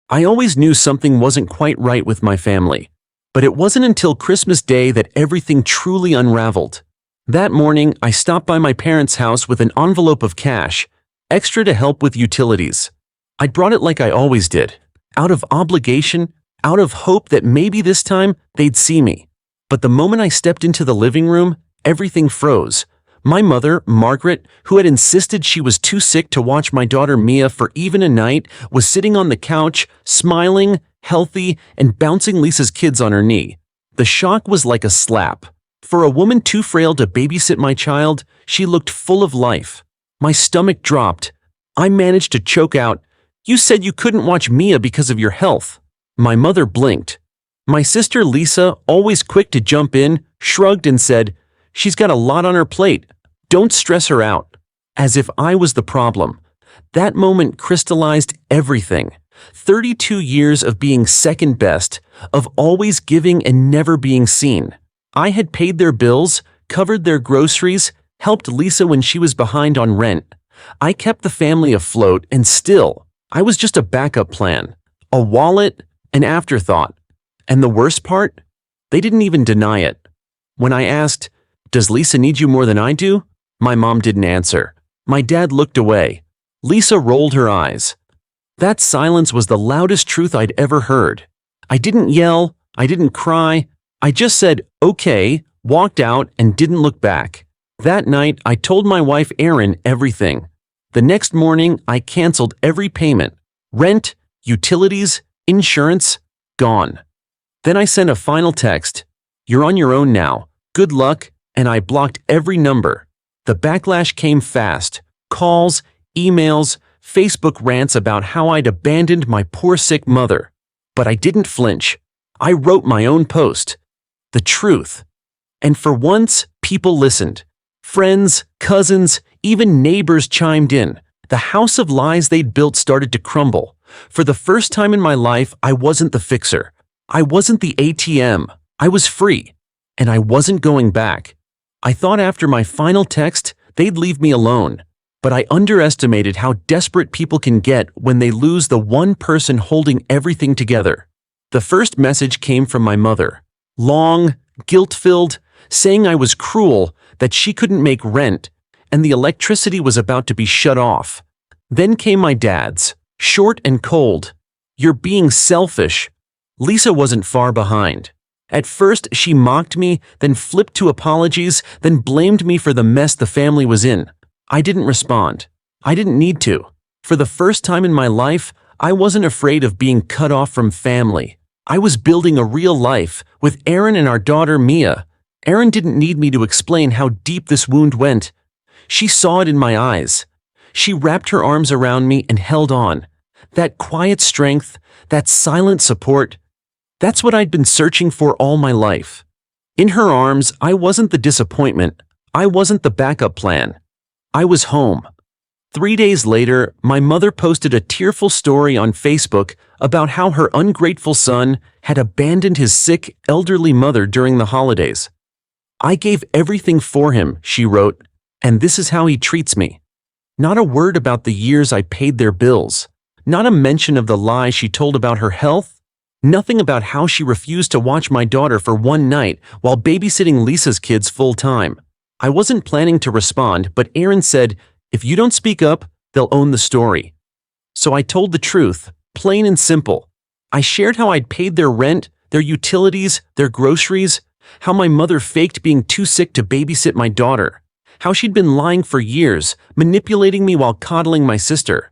I always knew something wasn't quite right with my family, but it wasn't until Christmas Day that everything truly unraveled. That morning, I stopped by my parents' house with an envelope of cash, extra to help with utilities. I'd brought it like I always did, out of obligation, out of hope that maybe this time they'd see me. But the moment I stepped into the living room, everything froze. My mother, Margaret, who had insisted she was too sick to watch my daughter Mia for even a night, was sitting on the couch, smiling, healthy, and bouncing Lisa's kids on her knee. The shock was like a slap. For a woman too frail to babysit my child, she looked full of life. My stomach dropped. I managed to choke out, "You said you couldn't watch Mia because of your health." My mother blinked. My sister Lisa, always quick to jump in, shrugged and said, "She's got a lot on her plate. Don't stress her out." As if I was the problem. That moment crystallized everything. 32 years of being second best, of always giving and never being seen. I had paid their bills, covered their groceries, helped Lisa when she was behind on rent. I kept the family afloat, and still, I was just a backup plan. A wallet, an afterthought. And the worst part? They didn't even deny it. When I asked, "Does Lisa need you more than I do?" my mom didn't answer. My dad looked away. Lisa rolled her eyes. That silence was the loudest truth I'd ever heard. I didn't yell, I didn't cry, I just said, "Okay," walked out, and didn't look back. That night, I told my wife Erin everything. The next morning, I canceled every payment. Rent, utilities, insurance, gone. Then I sent a final text, "You're on your own now. Good luck," and I blocked every number. The backlash came fast. Calls, emails, Facebook rants about how I'd abandoned my poor sick mother. But I didn't flinch. I wrote my own post. The truth. And for once, people listened. Friends, cousins, even neighbors chimed in. The house of lies they'd built started to crumble. For the first time in my life, I wasn't the fixer. I wasn't the ATM. I was free. And I wasn't going back. I thought after my final text, they'd leave me alone. But I underestimated how desperate people can get when they lose the one person holding everything together. The first message came from my mother. Long, guilt-filled, saying I was cruel, that she couldn't make rent, and the electricity was about to be shut off. Then came my dad's, short and cold. "You're being selfish." Lisa wasn't far behind. At first, she mocked me, then flipped to apologies, then blamed me for the mess the family was in. I didn't respond. I didn't need to. For the first time in my life, I wasn't afraid of being cut off from family. I was building a real life with Erin and our daughter Mia. Erin didn't need me to explain how deep this wound went. She saw it in my eyes. She wrapped her arms around me and held on. That quiet strength, that silent support, that's what I'd been searching for all my life. In her arms, I wasn't the disappointment. I wasn't the backup plan. I was home. 3 days later, my mother posted a tearful story on Facebook about how her ungrateful son had abandoned his sick, elderly mother during the holidays. "I gave everything for him," she wrote, "and this is how he treats me." Not a word about the years I paid their bills. Not a mention of the lie she told about her health. Nothing about how she refused to watch my daughter for one night while babysitting Lisa's kids full-time. I wasn't planning to respond, but Erin said, "If you don't speak up, they'll own the story." So I told the truth, plain and simple. I shared how I'd paid their rent, their utilities, their groceries, how my mother faked being too sick to babysit my daughter, how she'd been lying for years, manipulating me while coddling my sister.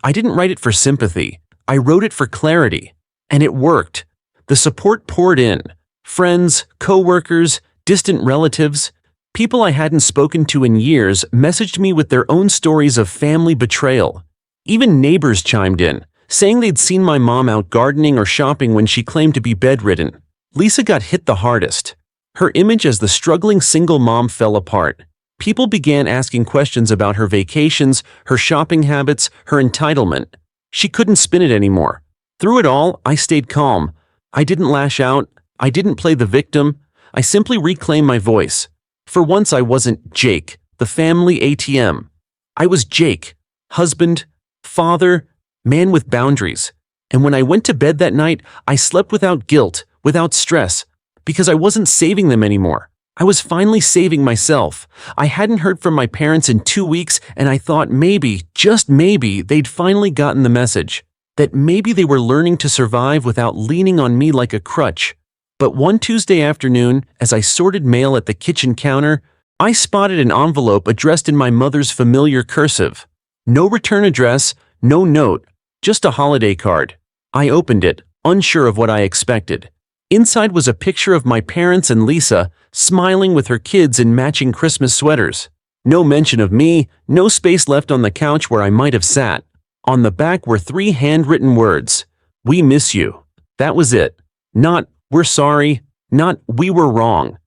I didn't write it for sympathy. I wrote it for clarity. And it worked. The support poured in. Friends, co-workers, distant relatives, people I hadn't spoken to in years messaged me with their own stories of family betrayal. Even neighbors chimed in, saying they'd seen my mom out gardening or shopping when she claimed to be bedridden. Lisa got hit the hardest. Her image as the struggling single mom fell apart. People began asking questions about her vacations, her shopping habits, her entitlement. She couldn't spin it anymore. Through it all, I stayed calm. I didn't lash out. I didn't play the victim. I simply reclaimed my voice. For once, I wasn't Jake, the family ATM. I was Jake, husband, father, man with boundaries. And when I went to bed that night, I slept without guilt, without stress, because I wasn't saving them anymore. I was finally saving myself. I hadn't heard from my parents in 2 weeks, and I thought maybe, just maybe, they'd finally gotten the message. That maybe they were learning to survive without leaning on me like a crutch. But one Tuesday afternoon, as I sorted mail at the kitchen counter, I spotted an envelope addressed in my mother's familiar cursive. No return address, no note, just a holiday card. I opened it, unsure of what I expected. Inside was a picture of my parents and Lisa, smiling with her kids in matching Christmas sweaters. No mention of me, no space left on the couch where I might have sat. On the back were 3 handwritten words. "We miss you." That was it. Not, "We're sorry," not, "We were wrong."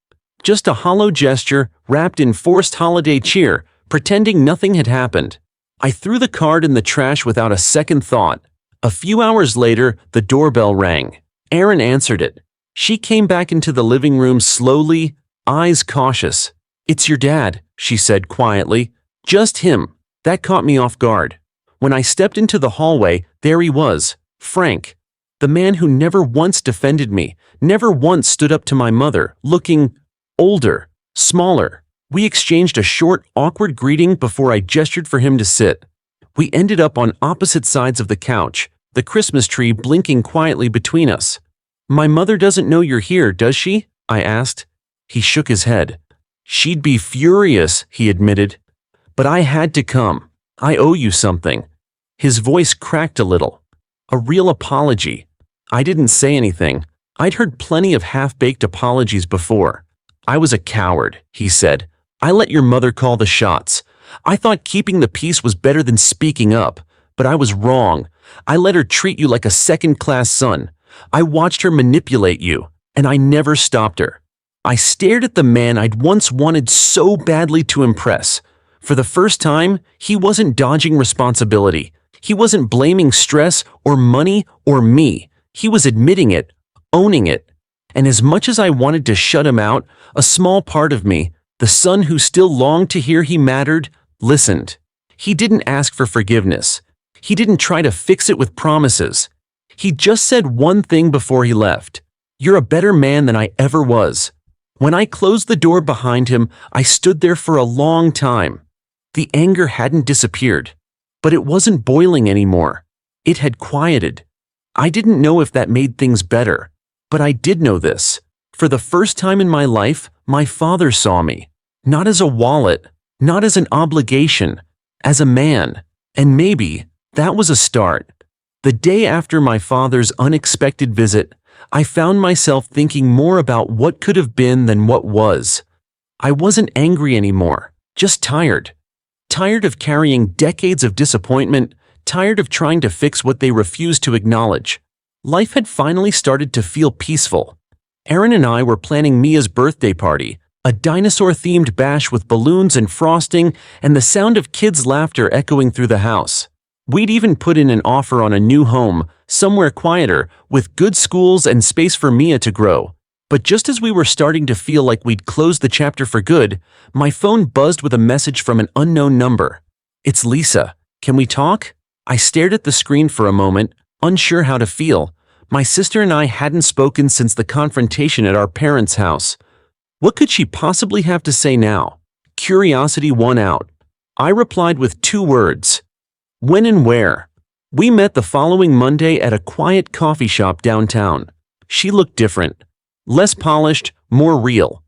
Just a hollow gesture wrapped in forced holiday cheer, pretending nothing had happened. I threw the card in the trash without a second thought. A few hours later, the doorbell rang. Erin answered it. She came back into the living room slowly, eyes cautious. "It's your dad," she said quietly. "Just him." That caught me off guard. When I stepped into the hallway, there he was, Frank. The man who never once defended me, never once stood up to my mother, looking older, smaller. We exchanged a short, awkward greeting before I gestured for him to sit. We ended up on opposite sides of the couch, the Christmas tree blinking quietly between us. "My mother doesn't know you're here, does she?" I asked. He shook his head. "She'd be furious," he admitted. "But I had to come. I owe you something." His voice cracked a little. A real apology. I didn't say anything. I'd heard plenty of half-baked apologies before. "I was a coward," he said. "I let your mother call the shots. I thought keeping the peace was better than speaking up, but I was wrong. I let her treat you like a second-class son. I watched her manipulate you, and I never stopped her." I stared at the man I'd once wanted so badly to impress. For the first time, he wasn't dodging responsibility. He wasn't blaming stress or money or me. He was admitting it, owning it. And as much as I wanted to shut him out, a small part of me, the son who still longed to hear he mattered, listened. He didn't ask for forgiveness. He didn't try to fix it with promises. He just said one thing before he left. "You're a better man than I ever was." When I closed the door behind him, I stood there for a long time. The anger hadn't disappeared, but it wasn't boiling anymore. It had quieted. I didn't know if that made things better, but I did know this. For the first time in my life, my father saw me. Not as a wallet, not as an obligation, as a man. And maybe that was a start. The day after my father's unexpected visit, I found myself thinking more about what could have been than what was. I wasn't angry anymore, just tired. Tired of carrying decades of disappointment, tired of trying to fix what they refused to acknowledge. Life had finally started to feel peaceful. Erin and I were planning Mia's birthday party, a dinosaur-themed bash with balloons and frosting and the sound of kids' laughter echoing through the house. We'd even put in an offer on a new home, somewhere quieter, with good schools and space for Mia to grow. But just as we were starting to feel like we'd closed the chapter for good, my phone buzzed with a message from an unknown number. "It's Lisa. Can we talk?" I stared at the screen for a moment, unsure how to feel. My sister and I hadn't spoken since the confrontation at our parents' house. What could she possibly have to say now? Curiosity won out. I replied with 2 words. "When and where?" We met the following Monday at a quiet coffee shop downtown. She looked different. Less polished, more real.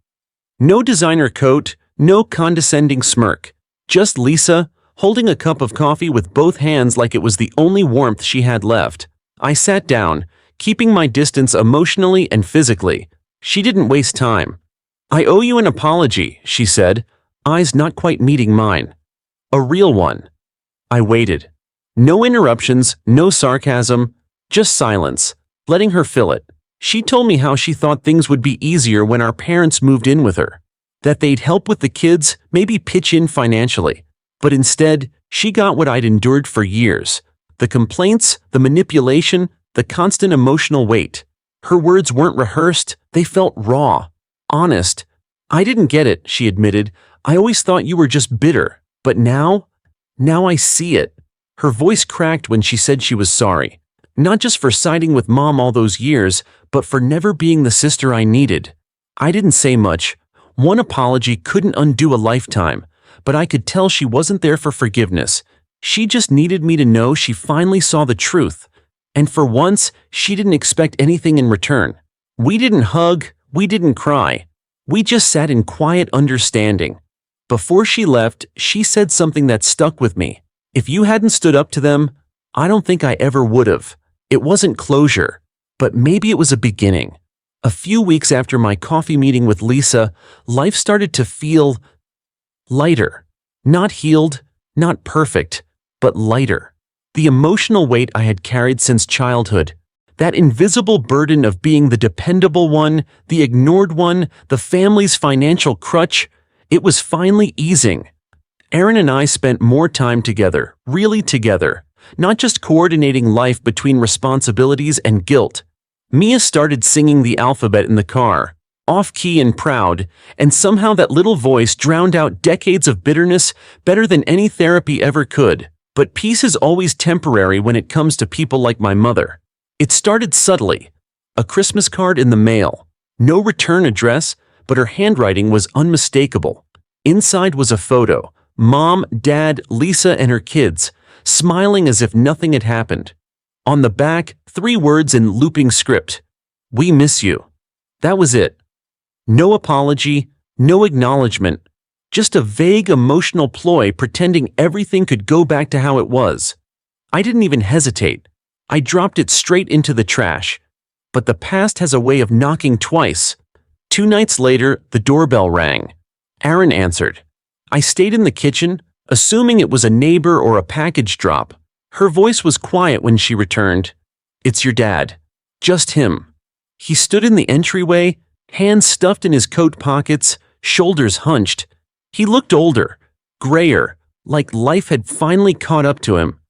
No designer coat, no condescending smirk. Just Lisa, holding a cup of coffee with both hands like it was the only warmth she had left. I sat down, keeping my distance emotionally and physically. She didn't waste time. "I owe you an apology," she said, eyes not quite meeting mine. "A real one." I waited. No interruptions, no sarcasm, just silence, letting her fill it. She told me how she thought things would be easier when our parents moved in with her. That they'd help with the kids, maybe pitch in financially. But instead, she got what I'd endured for years. The complaints, the manipulation, the constant emotional weight. Her words weren't rehearsed, they felt raw, honest. "I didn't get it," she admitted. "I always thought you were just bitter. But now I see it." Her voice cracked when she said she was sorry. Not just for siding with mom all those years, but for never being the sister I needed. I didn't say much. One apology couldn't undo a lifetime, but I could tell she wasn't there for forgiveness. She just needed me to know she finally saw the truth. And for once, she didn't expect anything in return. We didn't hug, we didn't cry. We just sat in quiet understanding. Before she left, she said something that stuck with me. If you hadn't stood up to them, I don't think I ever would have. It wasn't closure, but maybe it was a beginning. A few weeks after my coffee meeting with Lisa, life started to feel lighter. Not healed, not perfect, but lighter. The emotional weight I had carried since childhood, that invisible burden of being the dependable one, the ignored one, the family's financial crutch, it was finally easing. Erin and I spent more time together, really together, not just coordinating life between responsibilities and guilt. Mia started singing the alphabet in the car, off-key and proud, and somehow that little voice drowned out decades of bitterness better than any therapy ever could. But peace is always temporary when it comes to people like my mother. It started subtly. A Christmas card in the mail. No return address, but her handwriting was unmistakable. Inside was a photo. Mom, Dad, Lisa, and her kids, smiling as if nothing had happened. On the back, 3 words in looping script. We miss you. That was it. No apology, no acknowledgement, just a vague emotional ploy pretending everything could go back to how it was. I didn't even hesitate. I dropped it straight into the trash. But the past has a way of knocking twice. 2 nights later, the doorbell rang. Erin answered. I stayed in the kitchen, assuming it was a neighbor or a package drop. Her voice was quiet when she returned. It's your dad. Just him. He stood in the entryway, hands stuffed in his coat pockets, shoulders hunched. He looked older, grayer, like life had finally caught up to him.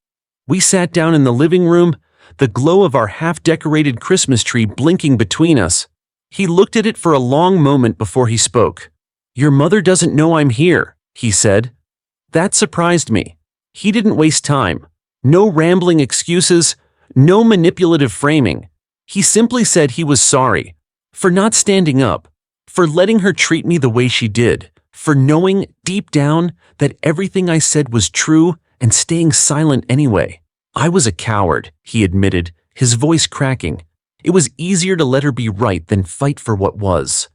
We sat down in the living room, the glow of our half-decorated Christmas tree blinking between us. He looked at it for a long moment before he spoke. Your mother doesn't know I'm here, he said. That surprised me. He didn't waste time. No rambling excuses, no manipulative framing. He simply said he was sorry. For not standing up. For letting her treat me the way she did. For knowing, deep down, that everything I said was true and staying silent anyway. I was a coward, he admitted, his voice cracking. It was easier to let her be right than fight for what was.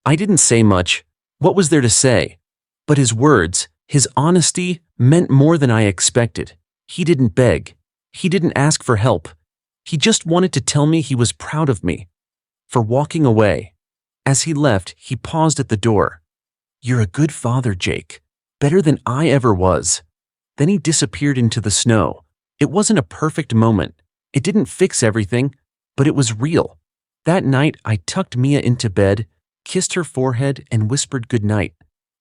I didn't say much. What was there to say? But his words, his honesty, meant more than I expected. He didn't beg. He didn't ask for help. He just wanted to tell me he was proud of me. For walking away. As he left, he paused at the door. You're a good father, Jake. Better than I ever was. Then he disappeared into the snow. It wasn't a perfect moment. It didn't fix everything, but it was real. That night, I tucked Mia into bed, kissed her forehead, and whispered goodnight.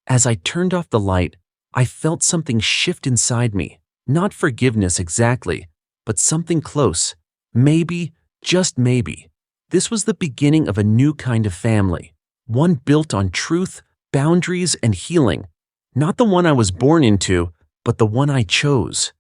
As I turned off the light, I felt something shift inside me. Not forgiveness exactly, but something close. Maybe, just maybe. This was the beginning of a new kind of family. One built on truth, boundaries, and healing. Not the one I was born into, but the one I chose.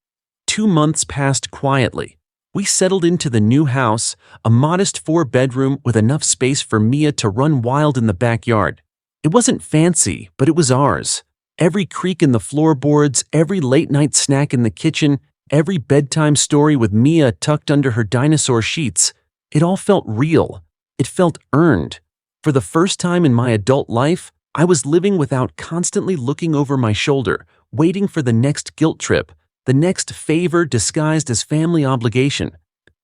2 months passed quietly. We settled into the new house, a modest 4-bedroom with enough space for Mia to run wild in the backyard. It wasn't fancy, but it was ours. Every creak in the floorboards, every late-night snack in the kitchen, every bedtime story with Mia tucked under her dinosaur sheets. It all felt real. It felt earned. For the first time in my adult life, I was living without constantly looking over my shoulder, waiting for the next guilt trip, the next favor disguised as family obligation.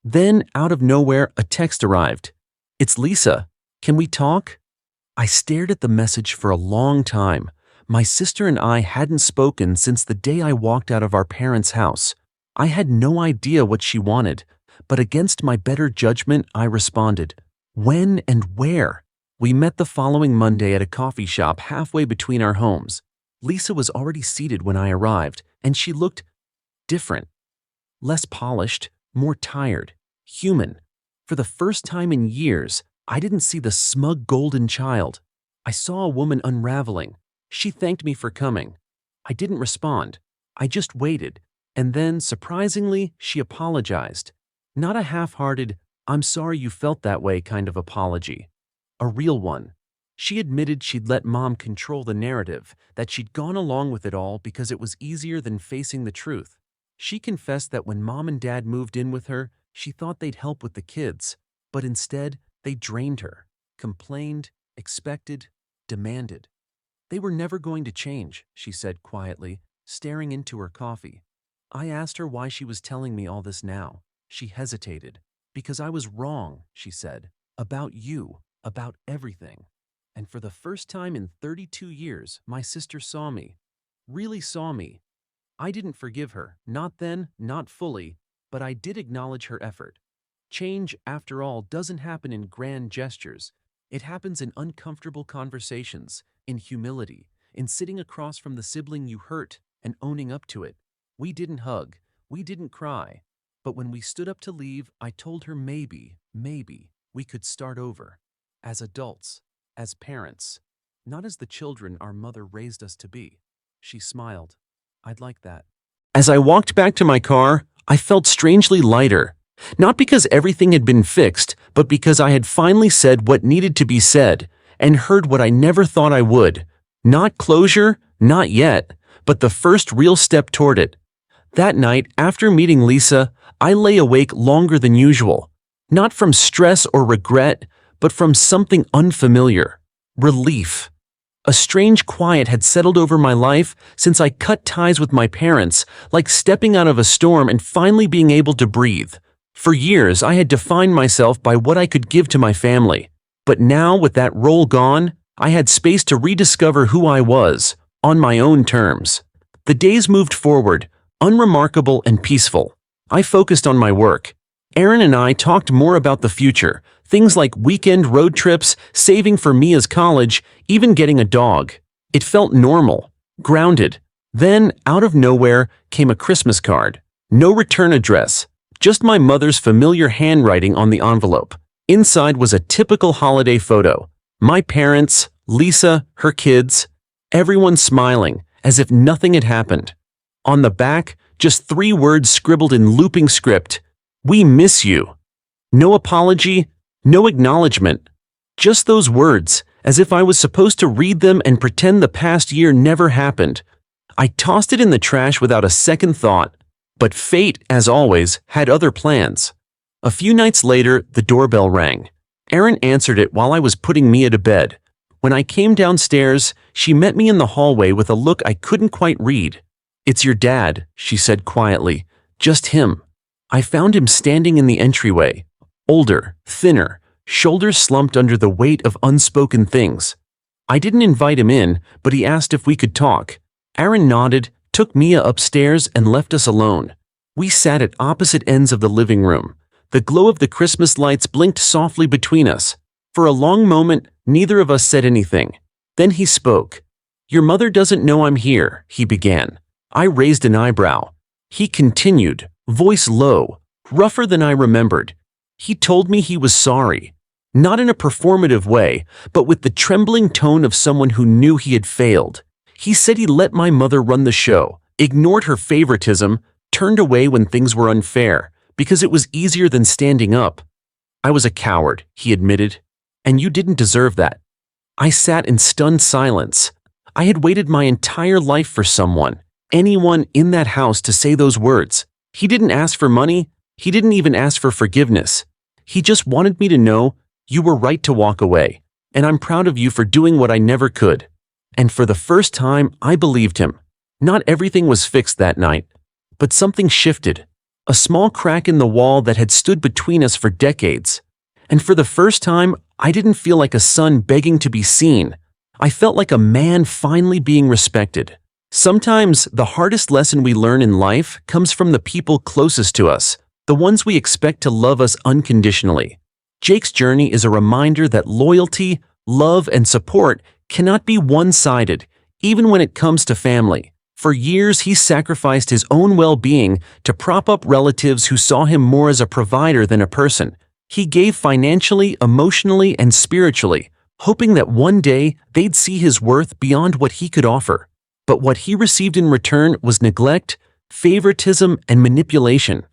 Then, out of nowhere, a text arrived. It's Lisa. Can we talk? I stared at the message for a long time. My sister and I hadn't spoken since the day I walked out of our parents' house. I had no idea what she wanted, but against my better judgment, I responded. When and where? We met the following Monday at a coffee shop halfway between our homes. Lisa was already seated when I arrived, and she looked different. Less polished, more tired, human. For the first time in years, I didn't see the smug golden child. I saw a woman unraveling. She thanked me for coming. I didn't respond. I just waited, and then, surprisingly, she apologized. Not a half-hearted, "I'm sorry you felt that way" kind of apology. A real one. She admitted she'd let Mom control the narrative, that she'd gone along with it all because it was easier than facing the truth. She confessed that when Mom and Dad moved in with her, she thought they'd help with the kids, but instead, they drained her, complained, expected, demanded. They were never going to change, she said quietly, staring into her coffee. I asked her why she was telling me all this now. She hesitated. "Because I was wrong," she said. "About you, about everything." And for the first time in 32 years, my sister saw me. Really saw me. I didn't forgive her, not then, not fully, but I did acknowledge her effort. Change, after all, doesn't happen in grand gestures. It happens in uncomfortable conversations, in humility, in sitting across from the sibling you hurt and owning up to it. We didn't hug, we didn't cry, but when we stood up to leave, I told her maybe we could start over. As adults, as parents, not as the children our mother raised us to be. She smiled. I'd like that. As I walked back to my car, I felt strangely lighter. Not because everything had been fixed, but because I had finally said what needed to be said, and heard what I never thought I would. Not closure, not yet, but the first real step toward it. That night, after meeting Lisa, I lay awake longer than usual. Not from stress or regret, but from something unfamiliar. Relief. A strange quiet had settled over my life since I cut ties with my parents, like stepping out of a storm and finally being able to breathe. For years, I had defined myself by what I could give to my family. But now, with that role gone, I had space to rediscover who I was, on my own terms. The days moved forward, unremarkable and peaceful. I focused on my work. Erin and I talked more about the future, things like weekend road trips, saving for Mia's college, even getting a dog. It felt normal, grounded. Then, out of nowhere, came a Christmas card. No return address, just my mother's familiar handwriting on the envelope. Inside was a typical holiday photo. My parents, Lisa, her kids, everyone smiling, as if nothing had happened. On the back, just 3 words scribbled in looping script: "We miss you." No apology, no acknowledgement. Just those words, as if I was supposed to read them and pretend the past year never happened. I tossed it in the trash without a second thought. But fate, as always, had other plans. A few nights later, the doorbell rang. Erin answered it while I was putting Mia to bed. When I came downstairs, she met me in the hallway with a look I couldn't quite read. "It's your dad," she said quietly. "Just him." I found him standing in the entryway. Older, thinner, shoulders slumped under the weight of unspoken things. I didn't invite him in, but he asked if we could talk. Erin nodded, took Mia upstairs, and left us alone. We sat at opposite ends of the living room. The glow of the Christmas lights blinked softly between us. For a long moment, neither of us said anything. Then he spoke. "Your mother doesn't know I'm here," he began. I raised an eyebrow. He continued, voice low, rougher than I remembered. He told me he was sorry. Not in a performative way, but with the trembling tone of someone who knew he had failed. He said he let my mother run the show, ignored her favoritism, turned away when things were unfair, because it was easier than standing up. "I was a coward," he admitted. "And you didn't deserve that." I sat in stunned silence. I had waited my entire life for someone, anyone in that house, to say those words. He didn't ask for money. He didn't even ask for forgiveness. He just wanted me to know, "You were right to walk away, and I'm proud of you for doing what I never could." And for the first time, I believed him. Not everything was fixed that night, but something shifted. A small crack in the wall that had stood between us for decades. And for the first time, I didn't feel like a son begging to be seen. I felt like a man finally being respected. Sometimes the hardest lesson we learn in life comes from the people closest to us, the ones we expect to love us unconditionally. Jake's journey is a reminder that loyalty, love, and support cannot be one-sided, even when it comes to family. For years, he sacrificed his own well-being to prop up relatives who saw him more as a provider than a person. He gave financially, emotionally, and spiritually, hoping that one day they'd see his worth beyond what he could offer. But what he received in return was neglect, favoritism, and manipulation.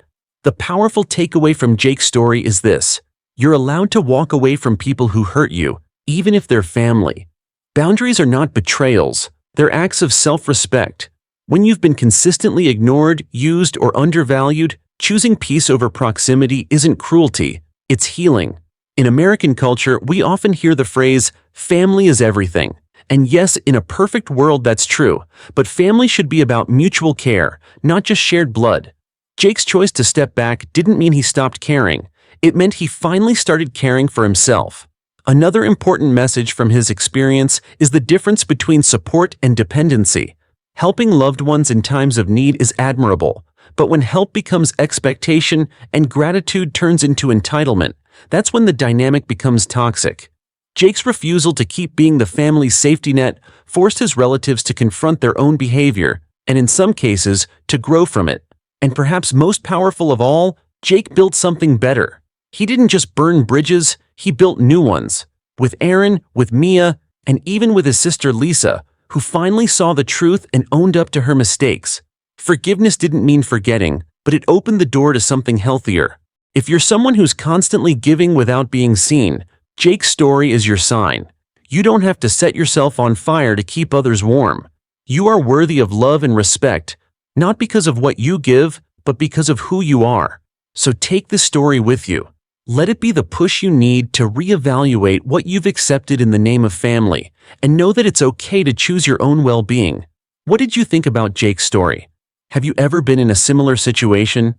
The powerful takeaway from Jake's story is this: you're allowed to walk away from people who hurt you, even if they're family. Boundaries are not betrayals, they're acts of self-respect. When you've been consistently ignored, used, or undervalued, choosing peace over proximity isn't cruelty, it's healing. In American culture, we often hear the phrase, family is everything. And yes, in a perfect world that's true, but family should be about mutual care, not just shared blood. Jake's choice to step back didn't mean he stopped caring. It meant he finally started caring for himself. Another important message from his experience is the difference between support and dependency. Helping loved ones in times of need is admirable, but when help becomes expectation and gratitude turns into entitlement, that's when the dynamic becomes toxic. Jake's refusal to keep being the family's safety net forced his relatives to confront their own behavior, and in some cases, to grow from it. And perhaps most powerful of all, Jake built something better. He didn't just burn bridges, he built new ones. With Aaron, with Mia, and even with his sister Lisa, who finally saw the truth and owned up to her mistakes. Forgiveness didn't mean forgetting, but it opened the door to something healthier. If you're someone who's constantly giving without being seen, Jake's story is your sign. You don't have to set yourself on fire to keep others warm. You are worthy of love and respect, not because of what you give, but because of who you are. So take this story with you. Let it be the push you need to reevaluate what you've accepted in the name of family, and know that it's okay to choose your own well-being. What did you think about Jake's story? Have you ever been in a similar situation?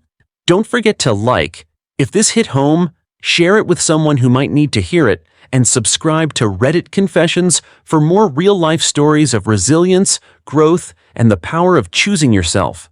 Don't forget to like. If this hit home, share it with someone who might need to hear it, and subscribe to Reddit Confessions for more real-life stories of resilience, growth, and the power of choosing yourself.